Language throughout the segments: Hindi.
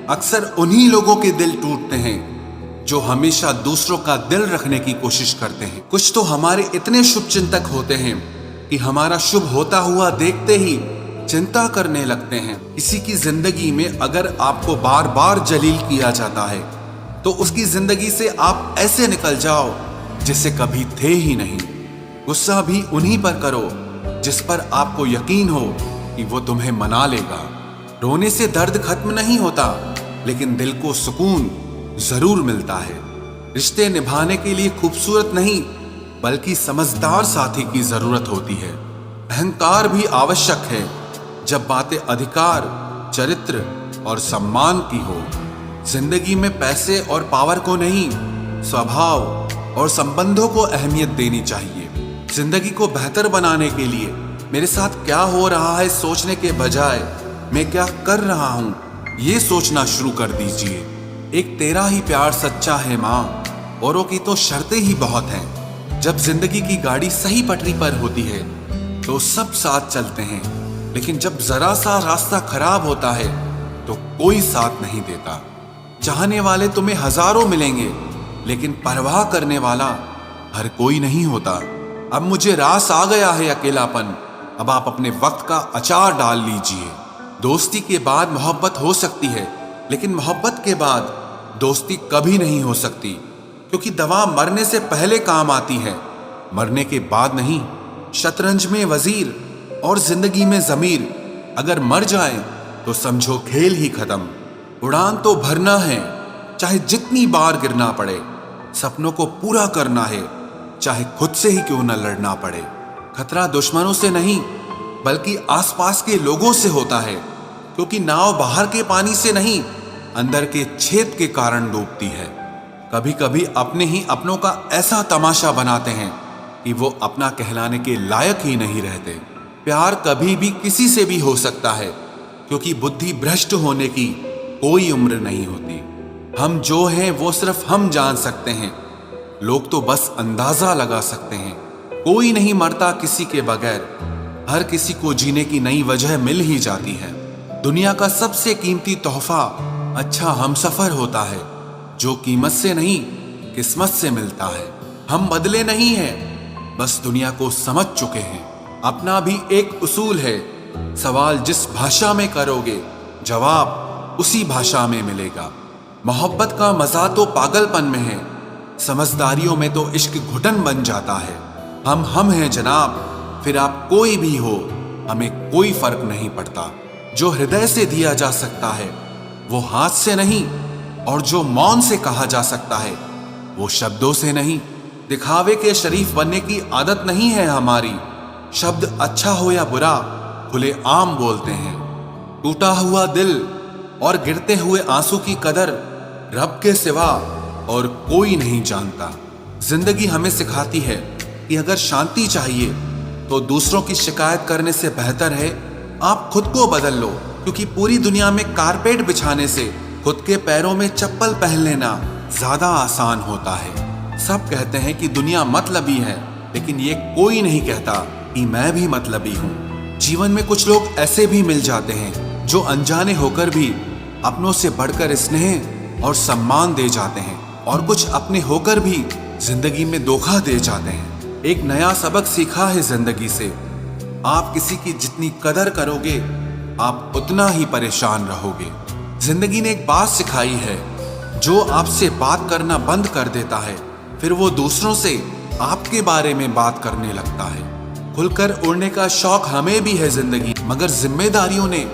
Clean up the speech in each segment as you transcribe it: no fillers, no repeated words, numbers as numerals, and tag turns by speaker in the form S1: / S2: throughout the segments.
S1: अक्सर उन्हीं लोगों के दिल टूटते हैं जो हमेशा दूसरों का दिल रखने की कोशिश करते हैं। कुछ तो हमारे इतने शुभ चिंतक होते हैं कि हमारा शुभ होता हुआ देखते ही चिंता करने लगते हैं। किसी की जिंदगी में अगर आपको बार बार जलील किया जाता है तो उसकी जिंदगी से आप ऐसे निकल जाओ जिससे कभी थे ही नहीं। गुस्सा भी उन्हीं पर करो जिस पर आपको यकीन हो कि वो तुम्हें मना लेगा। रोने से दर्द खत्म नहीं होता, लेकिन दिल को सुकून जरूर मिलता है। रिश्ते निभाने के लिए खूबसूरत नहीं बल्कि समझदार साथी की जरूरत होती है। अहंकार भी आवश्यक है जब बातें अधिकार, चरित्र और सम्मान की हो। जिंदगी में पैसे और पावर को नहीं, स्वभाव और संबंधों को अहमियत देनी चाहिए। जिंदगी को बेहतर बनाने के लिए मेरे साथ क्या हो रहा है सोचने के बजाय मैं क्या कर रहा हूं ये सोचना शुरू कर दीजिए। एक तेरा ही प्यार सच्चा है माँ, औरों की तो शर्तें ही बहुत हैं। जब जिंदगी की गाड़ी सही पटरी पर होती है तो सब साथ चलते हैं, लेकिन जब जरा सा रास्ता खराब होता है तो कोई साथ नहीं देता। चाहने वाले तुम्हें हजारों मिलेंगे, लेकिन परवाह करने वाला हर कोई नहीं होता। अब मुझे रास आ गया है अकेलापन, अब आप अपने वक्त का अचार डाल लीजिए। दोस्ती के बाद मोहब्बत हो सकती है, लेकिन मोहब्बत के बाद दोस्ती कभी नहीं हो सकती, क्योंकि दवा मरने से पहले काम आती है, मरने के बाद नहीं। शतरंज में वजीर और जिंदगी में जमीर अगर मर जाए तो समझो खेल ही खत्म। उड़ान तो भरना है, चाहे जितनी बार गिरना पड़े। सपनों को पूरा करना है, चाहे खुद से ही क्यों न लड़ना पड़े। खतरा दुश्मनों से नहीं बल्कि आसपास के लोगों से होता है, क्योंकि नाव बाहर के पानी से नहीं अंदर के छेद के कारण डूबती है। कभी कभी अपने ही अपनों का ऐसा तमाशा बनाते हैं कि वो अपना कहलाने के लायक ही नहीं रहते। प्यार कभी भी किसी से भी हो सकता है, क्योंकि बुद्धि भ्रष्ट होने की कोई उम्र नहीं होती। हम जो हैं वो सिर्फ हम जान सकते हैं, लोग तो बस अंदाजा लगा सकते हैं। कोई नहीं मरता किसी के बगैर, हर किसी को जीने की नई वजह मिल ही जाती है। दुनिया का सबसे कीमती तोहफा अच्छा हमसफर होता है, जो कीमत से नहीं किस्मत से मिलता है। हम बदले नहीं हैं, बस दुनिया को समझ चुके हैं। अपना भी एक उसूल है, सवाल जिस भाषा में करोगे जवाब उसी भाषा में मिलेगा। मोहब्बत का मजा तो पागलपन में है, समझदारियों में तो इश्क घुटन बन जाता है। हम हैं जनाब, फिर आप कोई भी हो, हमें कोई फर्क नहीं पड़ता। जो हृदय से दिया जा सकता है वो हाथ से नहीं, और जो मौन से कहा जा सकता है वो शब्दों से नहीं। दिखावे के शरीफ बनने की आदत नहीं है हमारी। शब्द अच्छा हो या बुरा खुले आम बोलते हैं। टूटा हुआ दिल और गिरते हुए आंसू की कदर रब के सिवा और कोई नहीं जानता। जिंदगी हमें सिखाती है कि अगर शांति चाहिए तो दूसरों की शिकायत करने से बेहतर है आप खुद को बदल लो, क्योंकि पूरी दुनिया में कारपेट बिछाने से खुद के पैरों में चप्पल पहन लेना ज्यादा आसान होता है। सब कहते हैं कि दुनिया मतलबी है, लेकिन ये कोई नहीं कहता कि मैं भी मतलबी हूँ। जीवन में कुछ लोग ऐसे भी मिल जाते हैं जो अनजाने होकर भी अपनों से बढ़कर स्नेह और सम्मान दे जाते हैं, और कुछ अपने होकर भी जिंदगी में धोखा दे जाते हैं। एक नया सबक सीखा है जिंदगी से, आप किसी की जितनी कदर करोगे आप उतना ही परेशान रहोगे। जिंदगी ने एक बात सिखाई है, जो आपसे बात करना बंद कर देता है फिर वो दूसरों से आपके बारे में बात करने लगता है। खुलकर उड़ने का शौक हमें भी है जिंदगी, मगर जिम्मेदारियों ने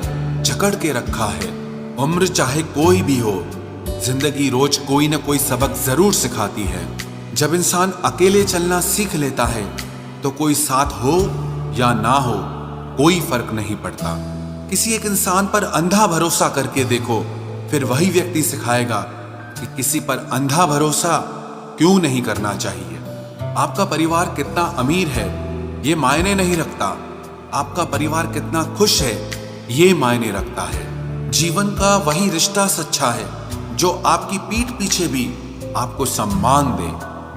S1: जकड़ के रखा है। उम्र चाहे कोई भी हो, जिंदगी रोज कोई ना कोई सबक जरूर सिखाती है। जब इंसान अकेले चलना सीख लेता है तो कोई साथ हो या ना हो कोई फर्क नहीं पड़ता। किसी एक इंसान पर अंधा भरोसा करके देखो, फिर वही व्यक्ति सिखाएगा कि किसी पर अंधा भरोसा क्यों नहीं करना चाहिए। आपका परिवार कितना अमीर है ये मायने नहीं रखता, आपका परिवार कितना खुश है ये मायने रखता है। जीवन का वही रिश्ता सच्चा है जो आपकी पीठ पीछे भी आपको सम्मान दे।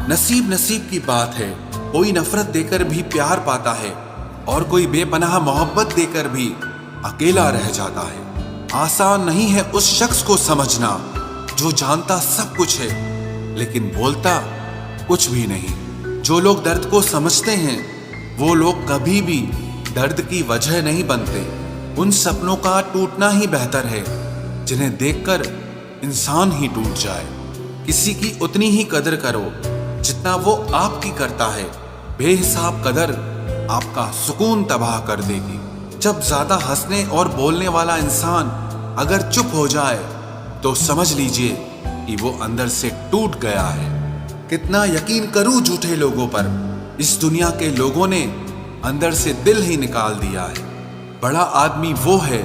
S1: नसीब की बात है, कोई नफरत देकर भी प्यार पाता है और कोई बेपनाह मोहब्बत देकर भी अकेला रह जाता है। आसान नहीं है उस शख्स को समझना जो जानता सब कुछ है लेकिन बोलता कुछ भी नहीं। जो लोग दर्द को समझते हैं वो लोग कभी भी दर्द की वजह नहीं बनते। उन सपनों का टूटना ही बेहतर है जिन्हें देखकर इंसान ही टूट जाए। किसी की उतनी ही कदर करो जितना वो आपकी करता है। बेहिसाब कदर आपका सुकून तबाह कर देगी। जब ज्यादा हंसने और बोलने वाला इंसान अगर चुप हो जाए तो समझ लीजिए कि वो अंदर से टूट गया है। कितना यकीन करूं झूठे लोगों पर। इस दुनिया के लोगों ने अंदर से दिल ही निकाल दिया है। बड़ा आदमी वो है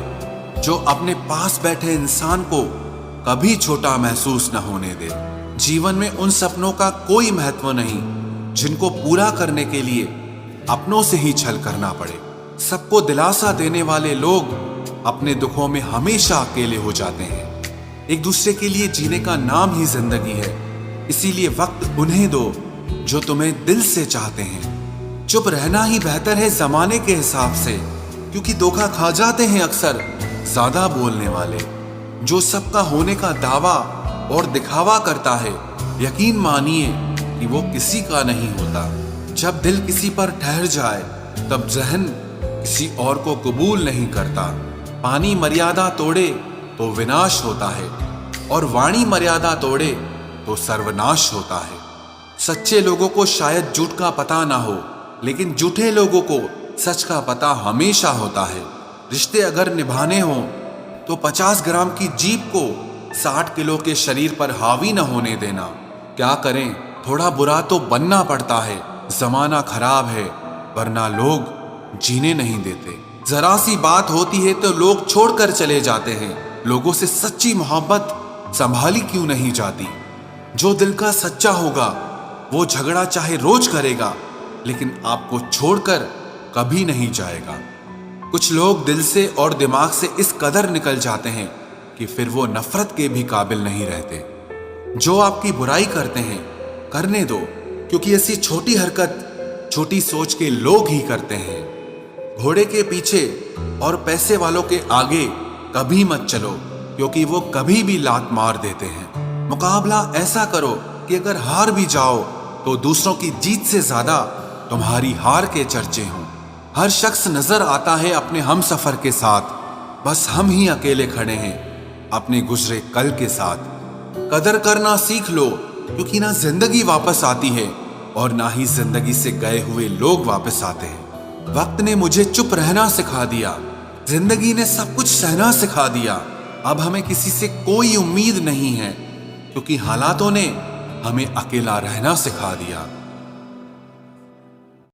S1: जो अपने पास बैठे इंसान को कभी छोटा महसूस न होने दे। जीवन में उन सपनों का कोई महत्व नहीं जिनको पूरा करने के लिए अपनों से ही छल करना पड़े। सबको दिलासा देने वाले लोग अपने दुखों में हमेशा अकेले हो जाते हैं। एक दूसरे के लिए जीने का नाम ही जिंदगी है। इसीलिए वक्त उन्हें दो जो तुम्हें दिल से चाहते हैं। चुप रहना ही बेहतर है जमाने के हिसाब से, क्योंकि धोखा खा जाते हैं अक्सर ज्यादा बोलने वाले। जो सबका होने का दावा और दिखावा करता है, यकीन मानिए कि वो किसी का नहीं होता। जब दिल किसी पर ठहर जाए तब जहन किसी और को कबूल नहीं करता। पानी मर्यादा तोड़े तो विनाश होता है और वाणी मर्यादा तोड़े तो सर्वनाश होता है। सच्चे लोगों को शायद झूठ का पता ना हो, लेकिन झूठे लोगों को सच का पता हमेशा होता है। रिश्ते अगर निभाने हो तो 50 ग्राम की जीभ को 60 किलो के शरीर पर हावी न होने देना। क्या करें, थोड़ा बुरा तो बनना पड़ता है। जमाना खराब है वरना लोग जीने नहीं देते। जरा सी बात होती है तो लोग छोड़कर चले जाते हैं। लोगों से सच्ची मोहब्बत संभाली क्यों नहीं जाती। जो दिल का सच्चा होगा वो झगड़ा चाहे रोज करेगा, लेकिन आपको छोड़कर कभी नहीं जाएगा। कुछ लोग दिल से और दिमाग से इस कदर निकल जाते हैं कि फिर वो नफरत के भी काबिल नहीं रहते। जो आपकी बुराई करते हैं करने दो, क्योंकि ऐसी छोटी हरकत छोटी सोच के लोग ही करते हैं। घोड़े के पीछे और पैसे वालों के आगे कभी मत चलो, क्योंकि वो कभी भी लात मार देते हैं। मुकाबला ऐसा करो कि अगर हार भी जाओ तो दूसरों की जीत से ज्यादा तुम्हारी हार के चर्चे हों। हर शख्स नजर आता है अपने हम सफर के साथ, बस हम ही अकेले खड़े हैं अपने गुजरे कल के साथ। कदर करना सीख लो, क्योंकि ना जिंदगी वापस आती है और ना ही जिंदगी से गए हुए लोग वापस आते हैं। वक्त ने मुझे चुप रहना सिखा दिया, जिंदगी ने सब कुछ सहना सिखा दिया। अब हमें किसी से कोई उम्मीद नहीं है, क्योंकि हालातों ने हमें अकेला रहना सिखा दिया।